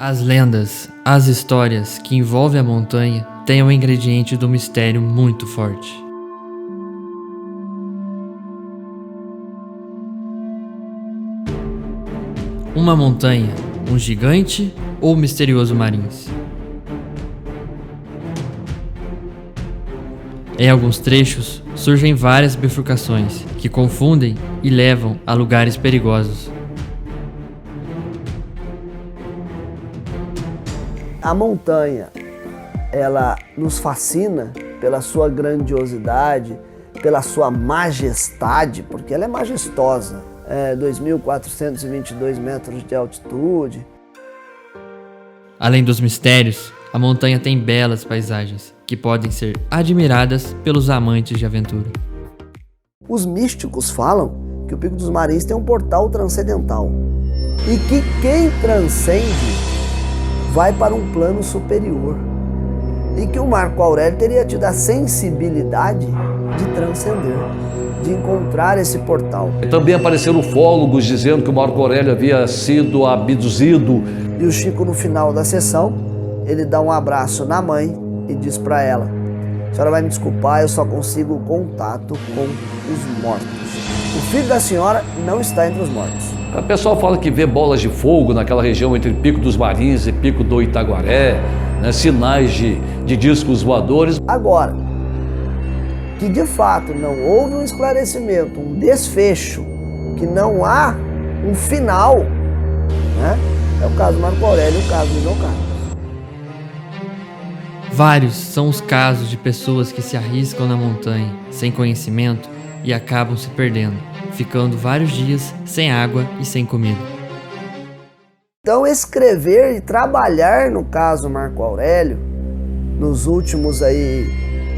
As lendas, as histórias que envolvem a montanha têm um ingrediente do mistério muito forte. Uma montanha, um gigante ou misterioso Marins? Em alguns trechos, surgem várias bifurcações que confundem e levam a lugares perigosos. A montanha, ela nos fascina pela sua grandiosidade, pela sua majestade, porque ela é majestosa. 2.422 metros de altitude. Além dos mistérios, a montanha tem belas paisagens que podem ser admiradas pelos amantes de aventura. Os místicos falam que o Pico dos Marins tem um portal transcendental e que quem transcende vai para um plano superior e que o Marco Aurélio teria tido a sensibilidade de transcender, de encontrar esse portal. Também apareceram ufólogos dizendo que o Marco Aurélio havia sido abduzido. E o Chico, no final da sessão, ele dá um abraço na mãe e diz para ela: a senhora vai me desculpar, eu só consigo contato com os mortos. O filho da senhora não está entre os mortos. O pessoal fala que vê bolas de fogo naquela região entre Pico dos Marins e Pico do Itaguaré, né, sinais de discos voadores. Agora, que de fato não houve um esclarecimento, um desfecho, que não há um final, né? É o caso do Marco Aurélio e o caso do João Carlos. Vários são os casos de pessoas que se arriscam na montanha sem conhecimento e acabam se perdendo, ficando vários dias sem água e sem comida. Então, escrever e trabalhar no caso Marco Aurélio, nos últimos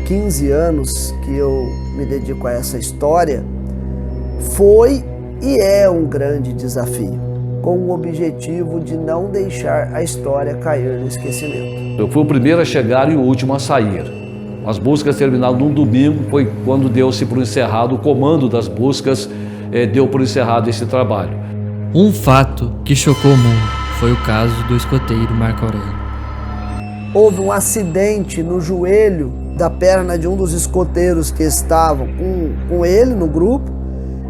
15 anos que eu me dedico a essa história, foi e é um grande desafio, com o objetivo de não deixar a história cair no esquecimento. Eu fui o primeiro a chegar e o último a sair. As buscas terminaram num domingo, foi quando deu-se por encerrado, o comando das buscas deu por encerrado esse trabalho. Um fato que chocou o mundo foi o caso do escoteiro Marco Aurélio. Houve um acidente no joelho da perna de um dos escoteiros que estavam com ele no grupo.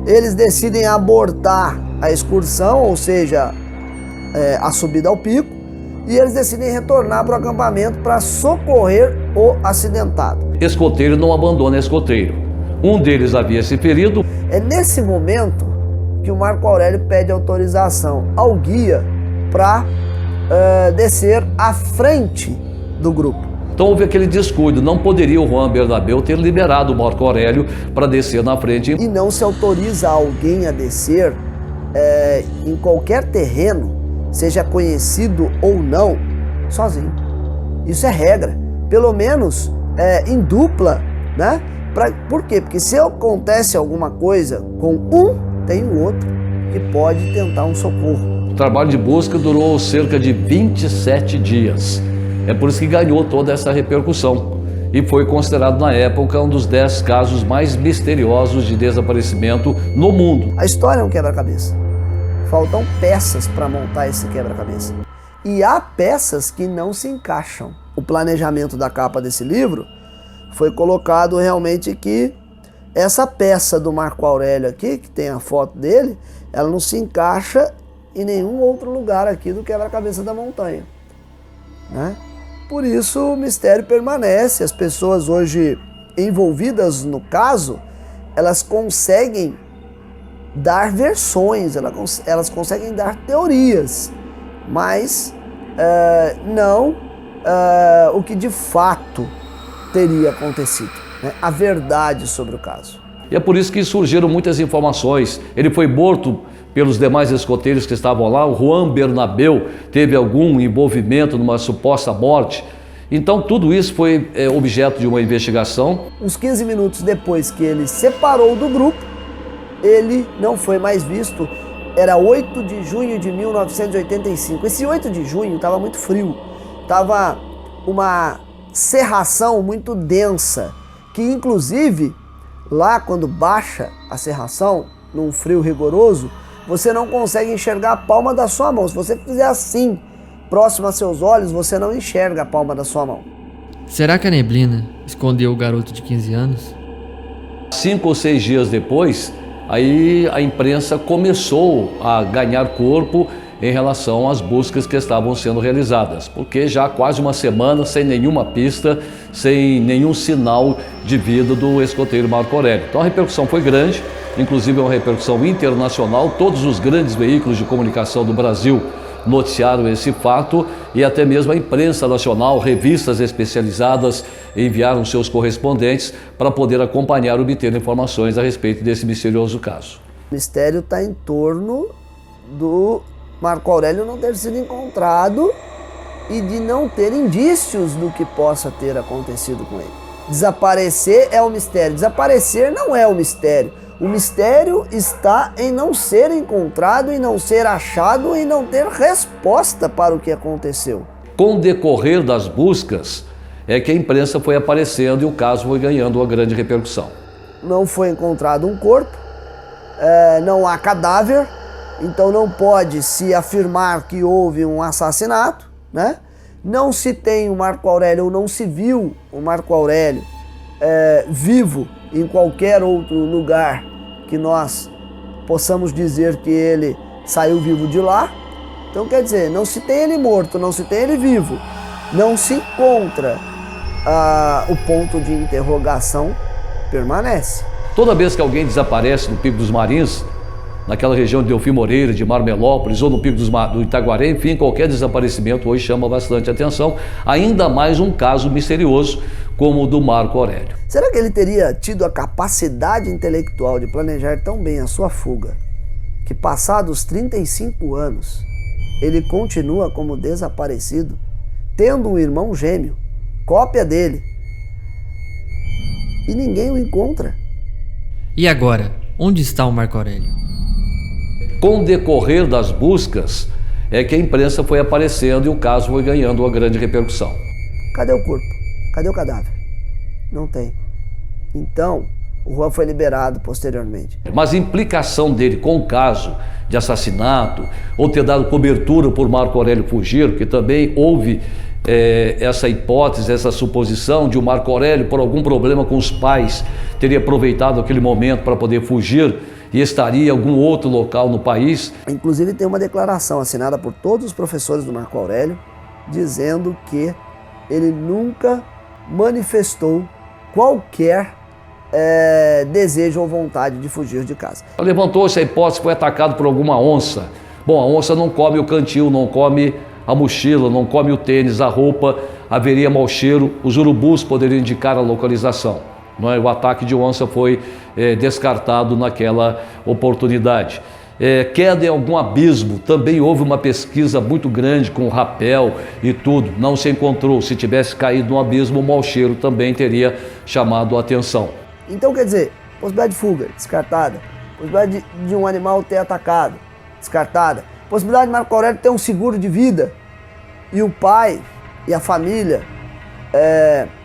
Eles decidem abortar a excursão, ou seja, a subida ao pico, e eles decidem retornar para o acampamento para socorrer o acidentado. Escoteiro não abandona escoteiro. Um deles havia se ferido. É nesse momento que o Marco Aurélio pede autorização ao guia para descer à frente do grupo. Então houve aquele descuido, não poderia o Juan Bernabéu ter liberado o Marco Aurélio para descer na frente. E não se autoriza alguém a descer em qualquer terreno, seja conhecido ou não, sozinho. Isso é regra, pelo menos em dupla, né? Por quê? Porque se acontece alguma coisa com um, tem o outro que pode tentar um socorro. O trabalho de busca durou cerca de 27 dias. É por isso que ganhou toda essa repercussão e foi considerado na época um dos 10 casos mais misteriosos de desaparecimento no mundo. A história é um quebra-cabeça. Faltam peças para montar esse quebra-cabeça. E há peças que não se encaixam. O planejamento da capa desse livro foi colocado realmente que essa peça do Marco Aurélio aqui, que tem a foto dele, ela não se encaixa em nenhum outro lugar aqui do quebra-cabeça da montanha, né? Por isso o mistério permanece. As pessoas hoje envolvidas no caso, elas conseguem dar versões, elas conseguem dar teorias, mas não o que de fato teria acontecido, né? A verdade sobre o caso. E é por isso que surgiram muitas informações. Ele foi morto pelos demais escoteiros que estavam lá. O Juan Bernabéu teve algum envolvimento numa suposta morte. Então tudo isso foi objeto de uma investigação. Uns 15 minutos depois que ele separou do grupo, ele não foi mais visto. Era 8 de junho de 1985. Esse 8 de junho estava muito frio. Estava uma cerração muito densa, que inclusive lá quando baixa a cerração, num frio rigoroso, você não consegue enxergar a palma da sua mão. Se você fizer assim próximo a seus olhos, você não enxerga a palma da sua mão. Será que a neblina escondeu o garoto de 15 anos? 5 ou 6 dias depois, aí a imprensa começou a ganhar corpo em relação às buscas que estavam sendo realizadas, porque já há quase uma semana sem nenhuma pista, sem nenhum sinal de vida do escoteiro Marco Aurélio. Então a repercussão foi grande, inclusive é uma repercussão internacional. Todos os grandes veículos de comunicação do Brasil noticiaram esse fato e até mesmo a imprensa nacional, revistas especializadas enviaram seus correspondentes para poder acompanhar e obter informações a respeito desse misterioso caso. O mistério está em torno do Marco Aurélio não ter sido encontrado e de não ter indícios do que possa ter acontecido com ele. Desaparecer é o mistério, desaparecer não é o mistério. O mistério está em não ser encontrado, em não ser achado, em não ter resposta para o que aconteceu. Com o decorrer das buscas, é que a imprensa foi aparecendo e o caso foi ganhando uma grande repercussão. Não foi encontrado um corpo, não há cadáver, então não pode se afirmar que houve um assassinato, né? Não se tem o Marco Aurélio, ou não se viu o Marco Aurélio vivo em qualquer outro lugar que nós possamos dizer que ele saiu vivo de lá. Então quer dizer, não se tem ele morto, não se tem ele vivo, não se encontra, o ponto de interrogação permanece. Toda vez que alguém desaparece no Pico dos Marins, naquela região de Delfim Moreira, de Marmelópolis ou no Pico do Itaguaré, enfim, qualquer desaparecimento hoje chama bastante atenção, ainda mais um caso misterioso como o do Marco Aurélio. Será que ele teria tido a capacidade intelectual de planejar tão bem a sua fuga, que passados 35 anos, ele continua como desaparecido, tendo um irmão gêmeo, cópia dele, e ninguém o encontra? E agora, onde está o Marco Aurélio? Com o decorrer das buscas, é que a imprensa foi aparecendo e o caso foi ganhando uma grande repercussão. Cadê o corpo? Cadê o cadáver? Não tem. Então, o Juan foi liberado posteriormente. Mas a implicação dele com o caso de assassinato, ou ter dado cobertura por Marco Aurélio fugir, que também houve essa hipótese, essa suposição de o Marco Aurélio, por algum problema com os pais, teria aproveitado aquele momento para poder fugir e estaria em algum outro local no país. Inclusive tem uma declaração assinada por todos os professores do Marco Aurélio, dizendo que ele nunca manifestou qualquer desejo ou vontade de fugir de casa. Levantou-se a hipótese que foi atacado por alguma onça. Bom, a onça não come o cantil, não come a mochila, não come o tênis, a roupa, haveria mau cheiro, os urubus poderiam indicar a localização. Não é? O ataque de onça foi descartado naquela oportunidade. Queda em algum abismo, também houve uma pesquisa muito grande com rapel e tudo, não se encontrou. Se tivesse caído no abismo, o mau cheiro também teria chamado a atenção. Então quer dizer, possibilidade de fuga, descartada. Possibilidade de um animal ter atacado, descartada. Possibilidade de Marco Aurélio ter um seguro de vida e o pai e a família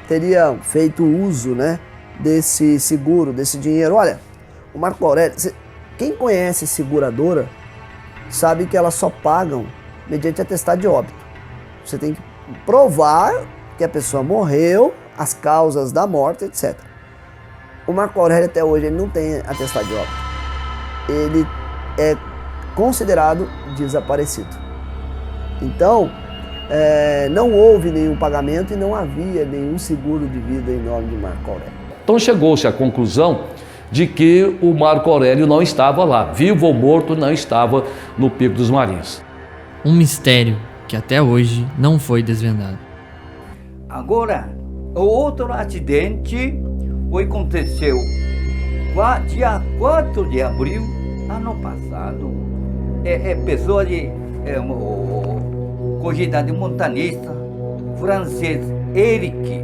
teriam feito uso, né, desse seguro, desse dinheiro. Olha, o Marco Aurélio, quem conhece seguradora sabe que elas só pagam mediante atestado de óbito. Você tem que provar que a pessoa morreu, as causas da morte, etc. O Marco Aurélio até hoje ele não tem atestado de óbito. Ele é considerado desaparecido. Então, não houve nenhum pagamento e não havia nenhum seguro de vida em nome de Marco Aurélio. Então chegou-se à conclusão de que o Marco Aurélio não estava lá, vivo ou morto, não estava no Pico dos Marins. Um mistério que até hoje não foi desvendado. Agora, o outro acidente aconteceu dia 4 de abril, ano passado. Pessoa de quantidade montanista francês Eric.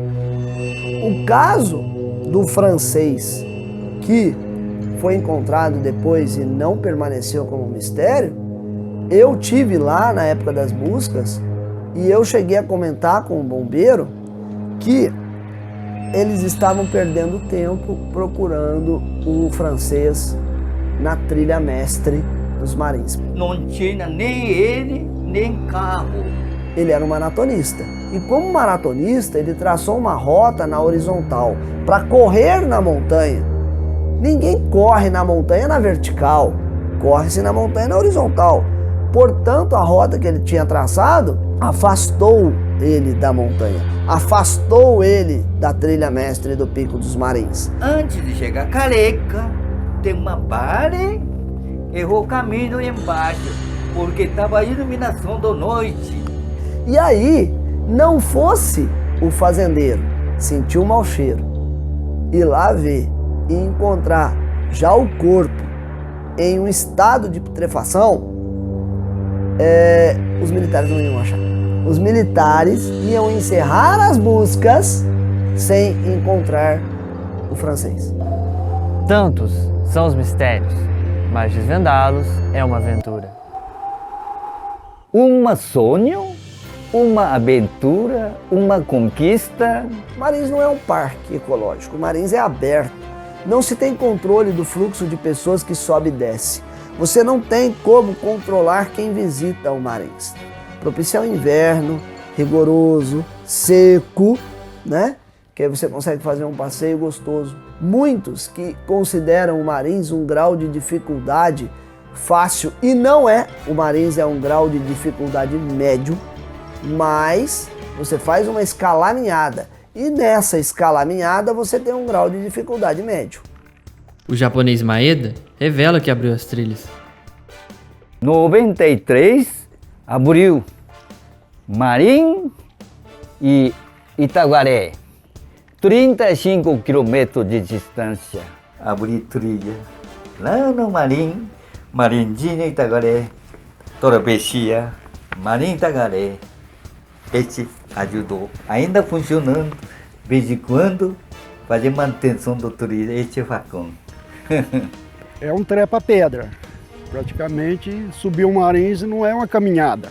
O caso do francês que foi encontrado depois e não permaneceu como mistério, eu tive lá na época das buscas e eu cheguei a comentar com o bombeiro que eles estavam perdendo tempo procurando o francês na trilha mestre dos Marins. Não tinha nem ele, nem carro. ele era um maratonista. E como maratonista, ele traçou uma rota na horizontal para correr na montanha. Ninguém corre na montanha na vertical, corre-se na montanha na horizontal. Portanto, a rota que ele tinha traçado afastou ele da montanha, afastou ele da trilha mestre do Pico dos Marins. Antes de chegar a Careca, tem uma vale, errou o caminho embaixo, porque estava a iluminação da noite. E aí, não fosse o fazendeiro sentir o mau cheiro, ir lá ver e encontrar já o corpo em um estado de putrefação, os militares não iam achar. Os militares iam encerrar as buscas sem encontrar o francês. Tantos são os mistérios, mas desvendá-los é uma aventura. Um sonho, uma aventura, uma conquista. Marins não é um parque ecológico, Marins é aberto. Não se tem controle do fluxo de pessoas que sobe e desce. Você não tem como controlar quem visita o Marins. Propício ao inverno, rigoroso, seco, né? Que aí você consegue fazer um passeio gostoso. Muitos que consideram o Marins um grau de dificuldade fácil, e não é. O Marins é um grau de dificuldade médio, mas você faz uma escalaminhada, e nessa escalaminhada você tem um grau de dificuldade médio. O japonês Maeda revela que abriu as trilhas. 93 abriu Marim e Itaguaré, 35 quilômetros de distância. Abri trilha lá no Marim, Marindinha Itaguaré, travessia, Marim Itaguaré. Esse ajudou, ainda funcionando, de vez em quando, fazer manutenção do trilha, esse é facão. É um trepa-pedra. Praticamente subir o Marins não é uma caminhada,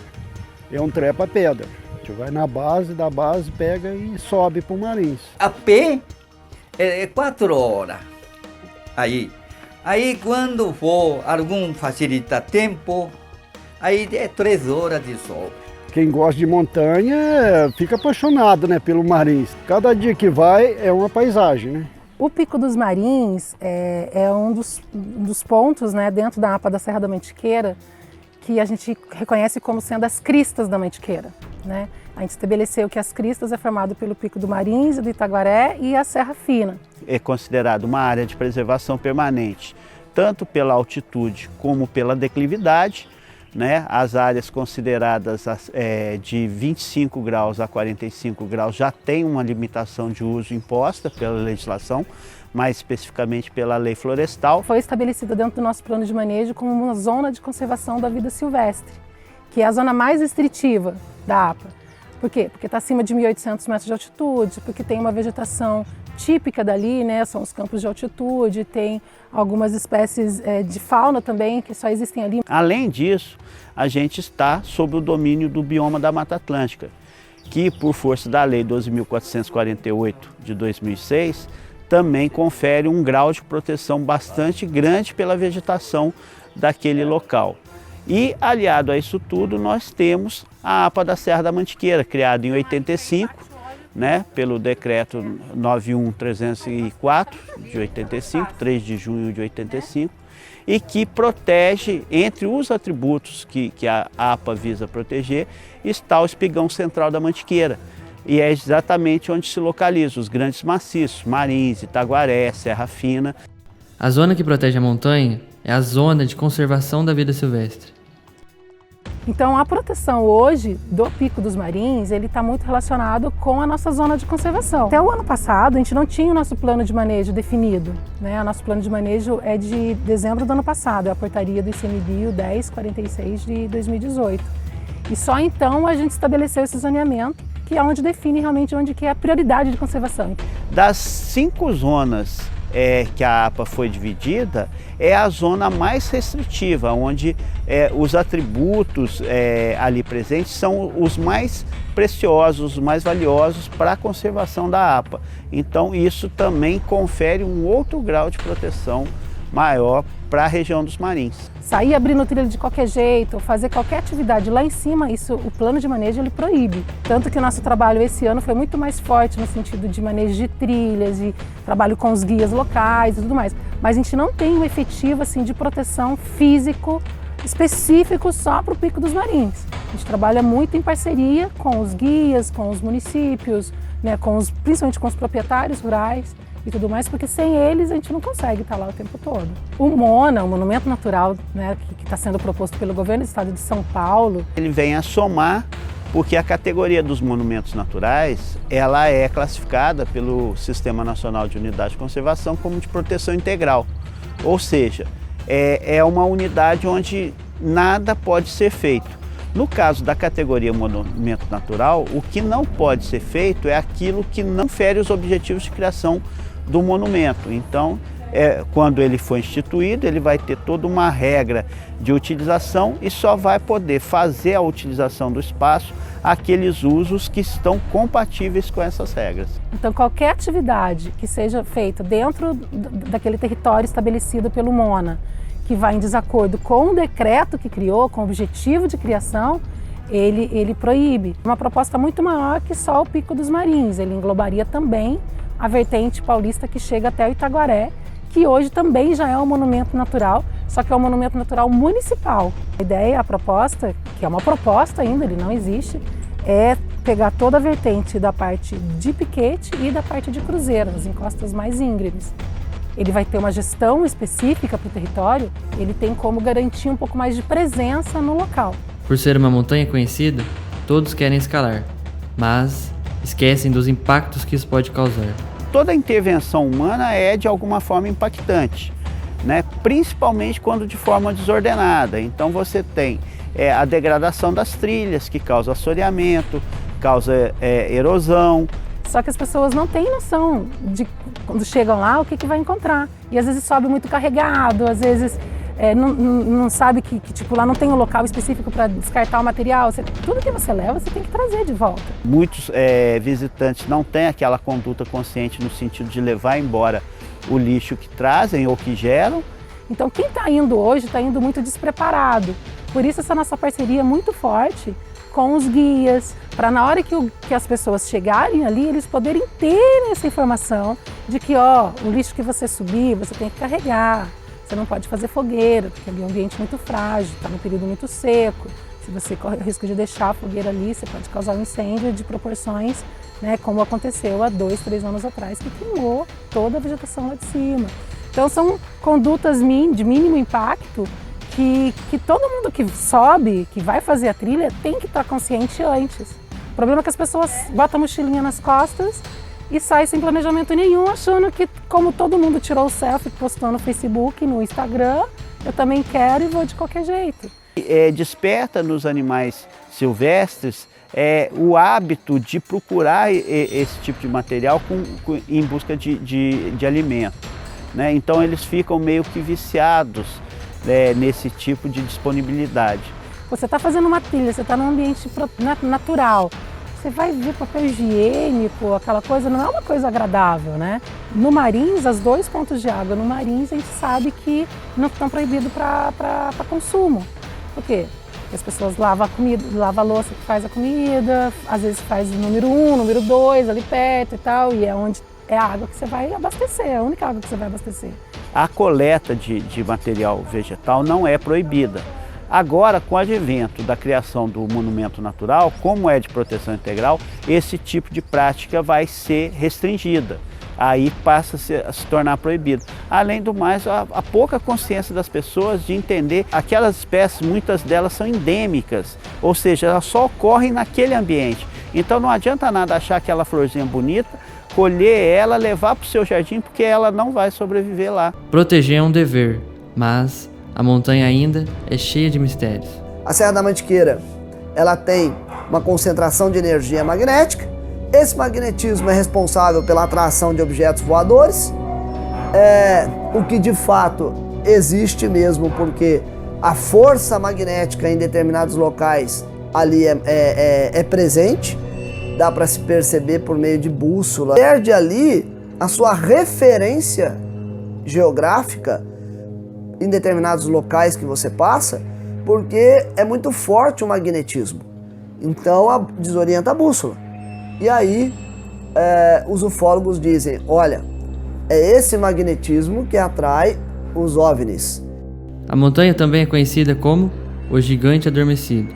é um trepa-pedra. A gente vai na base, da base pega e sobe para o Marins. A pé é 4 horas. Aí quando for algum facilitar tempo, aí é 3 horas de sol. Quem gosta de montanha fica apaixonado, né, pelo Marins. Cada dia que vai é uma paisagem, né? O Pico dos Marins é um dos pontos, né, dentro da APA da Serra da Mantiqueira que a gente reconhece como sendo as cristas da Mantiqueira, né? A gente estabeleceu que as cristas é formado pelo Pico do Marins, do Itaguaré e a Serra Fina. É considerado uma área de preservação permanente, tanto pela altitude como pela declividade, né? As áreas consideradas de 25 graus a 45 graus já têm uma limitação de uso imposta pela legislação, mais especificamente pela lei florestal. Foi estabelecida dentro do nosso plano de manejo como uma zona de conservação da vida silvestre, que é a zona mais restritiva da APA. Por quê? Porque está acima de 1.800 metros de altitude, porque tem uma vegetação típica dali, né? São os campos de altitude, tem algumas espécies de fauna também que só existem ali. Além disso, a gente está sob o domínio do bioma da Mata Atlântica, que por força da Lei 12.448 de 2006, também confere um grau de proteção bastante grande pela vegetação daquele local. E aliado a isso tudo, nós temos a APA da Serra da Mantiqueira, criada em 85, né, pelo decreto 91.304 de 85, 3 de junho de 85, e que protege, entre os atributos que a APA visa proteger, está o espigão central da Mantiqueira. E é exatamente onde se localizam os grandes maciços, Marins, Itaguaré, Serra Fina. A zona que protege a montanha é a zona de conservação da vida silvestre. Então a proteção hoje do Pico dos Marins, ele está muito relacionado com a nossa zona de conservação. Até o ano passado a gente não tinha o nosso plano de manejo definido, né? O nosso plano de manejo é de dezembro do ano passado, é a portaria do ICMBio 1046 de 2018. E só então a gente estabeleceu esse zoneamento, que é onde define realmente onde que é a prioridade de conservação. Das 5 zonas que a APA foi dividida, é a zona mais restritiva, onde os atributos ali presentes são os mais preciosos, os mais valiosos para a conservação da APA. Então isso também confere um outro grau de proteção maior para a região dos Marins. Sair abrindo trilha de qualquer jeito, fazer qualquer atividade lá em cima, isso o plano de manejo ele proíbe. Tanto que o nosso trabalho esse ano foi muito mais forte no sentido de manejo de trilhas, de trabalho com os guias locais e tudo mais. Mas a gente não tem um efetivo assim, de proteção físico específico só para o Pico dos Marins. A gente trabalha muito em parceria com os guias, com os municípios, né, principalmente com os proprietários rurais e tudo mais, porque sem eles a gente não consegue estar lá o tempo todo. O MONA, o Monumento Natural, né, que está sendo proposto pelo governo do estado de São Paulo, ele vem a somar porque a categoria dos monumentos naturais, ela é classificada pelo Sistema Nacional de Unidade de Conservação como de proteção integral. Ou seja, é uma unidade onde nada pode ser feito. No caso da categoria monumento natural, o que não pode ser feito é aquilo que não fere os objetivos de criação do monumento. Então, quando ele for instituído, ele vai ter toda uma regra de utilização e só vai poder fazer a utilização do espaço aqueles usos que estão compatíveis com essas regras. Então, qualquer atividade que seja feita dentro daquele território estabelecido pelo MONA, que vai em desacordo com o decreto que criou, com o objetivo de criação, ele proíbe. Uma proposta muito maior que só o Pico dos Marins, ele englobaria também a vertente paulista que chega até o Itaguaré, que hoje também já é um monumento natural, só que é um monumento natural municipal. A ideia, a proposta, que é uma proposta ainda, ele não existe, é pegar toda a vertente da parte de piquete e da parte de cruzeiro, as encostas mais íngremes. Ele vai ter uma gestão específica para o território, ele tem como garantir um pouco mais de presença no local. Por ser uma montanha conhecida, todos querem escalar, mas esquecem dos impactos que isso pode causar. Toda intervenção humana é de alguma forma impactante, né? Principalmente quando de forma desordenada. Então você tem a degradação das trilhas, que causa assoreamento, causa erosão. Só que as pessoas não têm noção de quando chegam lá o que vai encontrar. E às vezes sobe muito carregado, às vezes não sabe que tipo, lá não tem um local específico para descartar o material. Tudo que você leva, você tem que trazer de volta. Muitos visitantes não têm aquela conduta consciente no sentido de levar embora o lixo que trazem ou que geram. Então quem está indo hoje está indo muito despreparado. Por isso essa nossa parceria é muito forte com os guias, para na hora que as pessoas chegarem ali, eles poderem ter essa informação de que o lixo que você subir, você tem que carregar. Você não pode fazer fogueira, porque ali é um ambiente muito frágil, está num período muito seco. Se você corre o risco de deixar a fogueira ali, você pode causar um incêndio de proporções, né, como aconteceu há 2, 3 anos atrás, que queimou toda a vegetação lá de cima. Então são condutas de mínimo impacto que todo mundo que sobe, que vai fazer a trilha, tem que estar consciente antes. O problema é que as pessoas botam a mochilinha nas costas e saem sem planejamento nenhum, achando que, como todo mundo tirou o selfie, postou no Facebook, no Instagram, eu também quero e vou de qualquer jeito. Desperta nos animais silvestres o hábito de procurar esse tipo de material em busca de alimento, né? Então eles ficam meio que viciados nesse tipo de disponibilidade. Você está fazendo uma trilha, você está num ambiente natural, você vai ver papel higiênico, aquela coisa, não é uma coisa agradável, né? No Marins, as 2 pontos de água no Marins, a gente sabe que não estão proibidos para consumo. Por quê? Porque as pessoas lavam a comida, lavam a louça que faz a comida, às vezes faz o número 1, número 2 ali perto e tal, e é onde é a água que você vai abastecer, é a única água que você vai abastecer. A coleta de material vegetal não é proibida. Agora, com o advento da criação do monumento natural, como é de proteção integral, esse tipo de prática vai ser restringida. Aí passa a se tornar proibido. Além do mais, a pouca consciência das pessoas de entender aquelas espécies, muitas delas são endêmicas, ou seja, elas só ocorrem naquele ambiente. Então não adianta nada achar aquela florzinha bonita, colher ela, levar para o seu jardim, porque ela não vai sobreviver lá. Proteger é um dever, mas a montanha ainda é cheia de mistérios. A Serra da Mantiqueira, ela tem uma concentração de energia magnética. Esse magnetismo é responsável pela atração de objetos voadores, o que de fato existe mesmo, porque a força magnética em determinados locais ali é presente, dá para se perceber por meio de bússola. Perde ali a sua referência geográfica em determinados locais que você passa, porque é muito forte o magnetismo. Então desorienta a bússola. E aí os ufólogos dizem, olha, é esse magnetismo que atrai os OVNIs. A montanha também é conhecida como o Gigante Adormecido.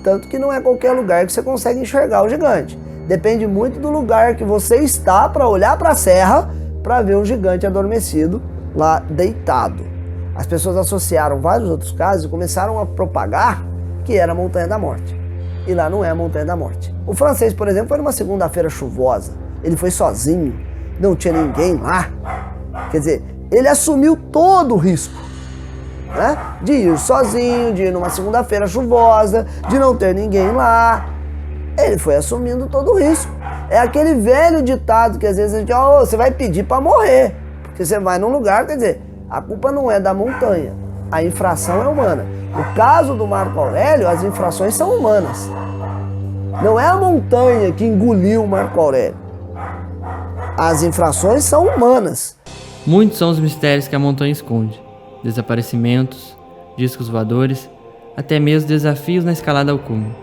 Tanto que não é qualquer lugar que você consegue enxergar o gigante. Depende muito do lugar que você está para olhar para a serra para ver um gigante adormecido lá deitado. As pessoas associaram vários outros casos e começaram a propagar que era a Montanha da Morte. E lá não é a Montanha da Morte. O francês, por exemplo, foi numa segunda-feira chuvosa. Ele foi sozinho, não tinha ninguém lá. Quer dizer, ele assumiu todo o risco, né? De ir sozinho, de ir numa segunda-feira chuvosa, de não ter ninguém lá. Ele foi assumindo todo o risco. É aquele velho ditado que às vezes a gente, você vai pedir para morrer. Porque você vai num lugar, quer dizer, a culpa não é da montanha, a infração é humana. No caso do Marco Aurélio, as infrações são humanas. Não é a montanha que engoliu o Marco Aurélio. As infrações são humanas. Muitos são os mistérios que a montanha esconde. Desaparecimentos, discos voadores, até mesmo desafios na escalada ao cume.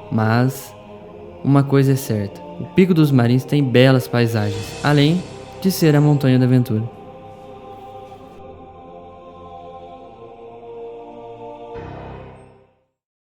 Mas uma coisa é certa, o Pico dos Marins tem belas paisagens, além de ser a Montanha da Aventura.